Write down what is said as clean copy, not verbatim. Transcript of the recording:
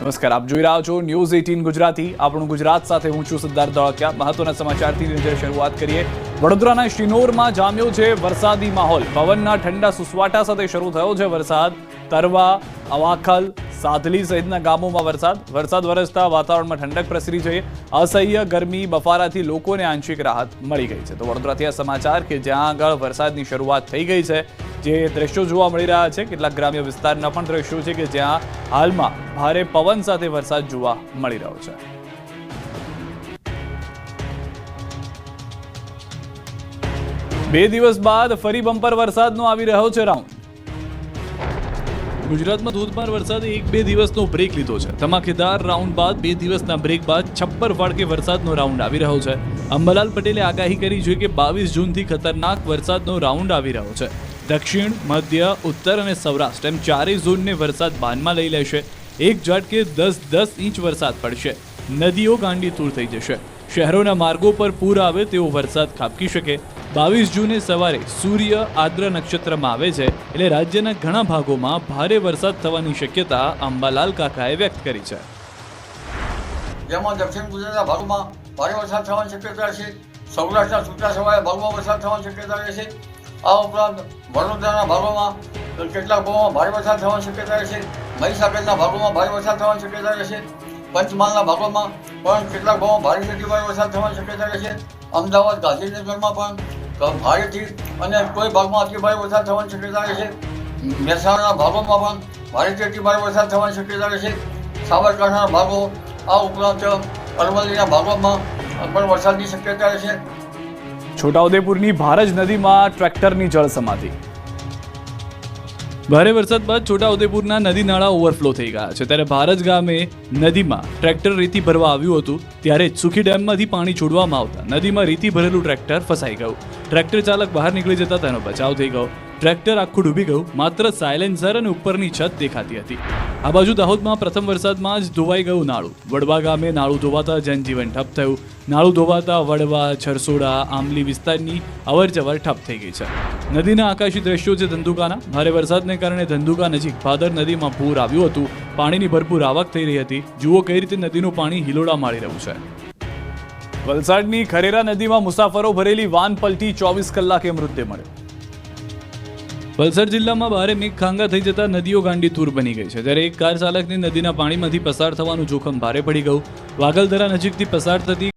નમસ્કાર, આપ જોઈ રહ્યા છો ન્યૂઝ 18 ગુજરાતી. આપણું ગુજરાત સાથે હું છું સિદ્ધાર્થ ધોળકિયા. મહત્વના સમાચારથી નજર શરૂઆત કરીએ. વડોદરાના શિનોરમાં જામ્યો છે વરસાદી માહોલ. પવનના ઠંડા સુસવાટા સાથે શરૂ થયો છે વરસાદ. તરવા, અવાખલ, સાધલી સહિતના ગામોમાં વરસાદ વરસતા વાતાવરણમાં ઠંડક પ્રસરી છે. અસહ્ય ગરમી બફારાથી લોકોને આંશિક રાહત મળી ગઈ છે. તો વડોદરાથી આ સમાચાર કે જ્યાં આગળ વરસાદની શરૂઆત થઈ ગઈ છે, જે દ્રશ્યો જોવા મળી રહ્યા છે, કેટલાક ગ્રામ્ય વિસ્તારના પણ દ્રશ્યો છે કે જ્યાં હાલમાં ભારે પવન સાથે વરસાદ જોવા મળી રહ્યો છે. બે દિવસ બાદ ફરી બમ્પર વરસાદનો આવી રહ્યો છે રાઉન્ડ. ગુજરાતમાં ધોધમાર વરસાદે 1-2 દિવસનો બ્રેક લીધો છે. ધમાકેદાર રાઉન્ડ બાદ 2 દિવસના બ્રેક બાદ છપ્પર ફાળકે વરસાદનો રાઉન્ડ આવી રહ્યો છે. અંબાલાલ પટેલે આગાહી કરી છે કે 22 જૂનથી ખતરનાક વરસાદનો રાઉન્ડ આવી રહ્યો છે. દક્ષિણ, મધ્ય, ઉત્તર અને સૌરાષ્ટ્ર એમ ચારેય ઝોનને વરસાદ બાનમાં લઈ લેશે. એક ઝાટકે 10 ઇંચ વરસાદ પડશે. નદીઓ ગાંડીતૂર થઈ જશે. શહેરોના માર્ગો પર પૂર આવે તેવો વરસાદ ખાબકી શકે. 22 જૂને સવારે સૂર્ય આદ્ર નક્ષત્રમાં આવે છે, એટલે રાજ્યના ઘણા ભાગોમાં ભારે વરસાદ થવાની શક્યતા અંબાલાલ કાકાએ વ્યક્ત કરી છે. જેમાં દક્ષિણ ગુજરાતના ભાગોમાં ભારે વરસાદ થવાની શક્યતા છે. સૌરાષ્ટ્રના છૂટાછવાયા ભાગોમાં વરસાદ થવાની શક્યતા રહેશે. આ ઉપરાંત વડોદરાના ભાગોમાં કેટલાક ભાગોમાં ભારે વરસાદ થવાની શક્યતા રહેશે. મહીસાગરના ભાગોમાં ભારે વરસાદ થવાની શક્યતા રહેશે. પંચમહાલના ભાગોમાં પણ કેટલાક ભાગોમાં ભારેથી ભારે વરસાદ થવાની શક્યતા રહેશે. અમદાવાદ, ગાંધીનગરમાં પણ ભારેથી અને કોઈ ભાગમાં અતિ ભારે વરસાદ થવાની શક્યતા રહેશે. મહેસાણાના ભાગોમાં પણ ભારેથી અતિ ભારે વરસાદ થવાની શક્યતા રહેશે. સાબરકાંઠાના ભાગો, આ ઉપરાંત અરવલ્લીના ભાગોમાં પણ વરસાદની શક્યતા રહેશે. છોટાઉદેપુરની ભારજ નદીમાં ટ્રેક્ટરની જળ સમાધિ. ભારે વરસાદ બાદ છોટાઉદેપુરના નદી નાળા ઓવરફ્લો થઈ ગયા છે. ત્યારે ભારજ ગામે નદીમાં ટ્રેક્ટર રેતી ભરવા આવ્યું હતું, ત્યારે જ સુખી ડેમમાંથી પાણી છોડવામાં આવતા નદીમાં રેતી ભરેલું ટ્રેક્ટર ફસાઈ ગયું. ટ્રેક્ટર ચાલક બહાર નીકળી જતા તેનો બચાવ થઈ ગયો. ટ્રેક્ટર આખું ડૂબી ગયું. માત્ર સાયલેન્સર અને ઉપરની છત દેખાતી હતી. આ બાજુ દાહોદમાં પ્રથમ વરસાદમાં જ ધોવાઈ ગયું નાળું. વડવા ગામે નાળું ધોવાતા જનજીવન ઠપ થયું. નાળું ધોવાતા વડવા, છરસોડા, આમલી વિસ્તારની અવરજવર ઠપ થઈ ગઈ છે. નદીના આકાશી દ્રશ્યો છે ધંધુકાના. ભારે વરસાદને કારણે ધંધુકા નજીક ભાદર નદીમાં પૂર આવ્યું હતું. પાણીની ભરપૂર આવક થઈ રહી હતી. જુઓ કઈ રીતે નદીનું પાણી હિલોડા મારી રહ્યું છે. વલસાડની ખરેરા નદીમાં મુસાફરો ભરેલી વાન પલટી 24 કલાકે મૃતદેહ મળ્યો. વલસાડ જિલ્લામાં ભારે મેઘખાંગા થઈ જતા નદીઓ ગાંડીતૂર બની ગઈ છે. ત્યારે એક કાર ચાલકને નદીના પાણીમાંથી પસાર થવાનું જોખમ ભારે પડી ગયું. વાગલધરા નજીકથી પસાર થતી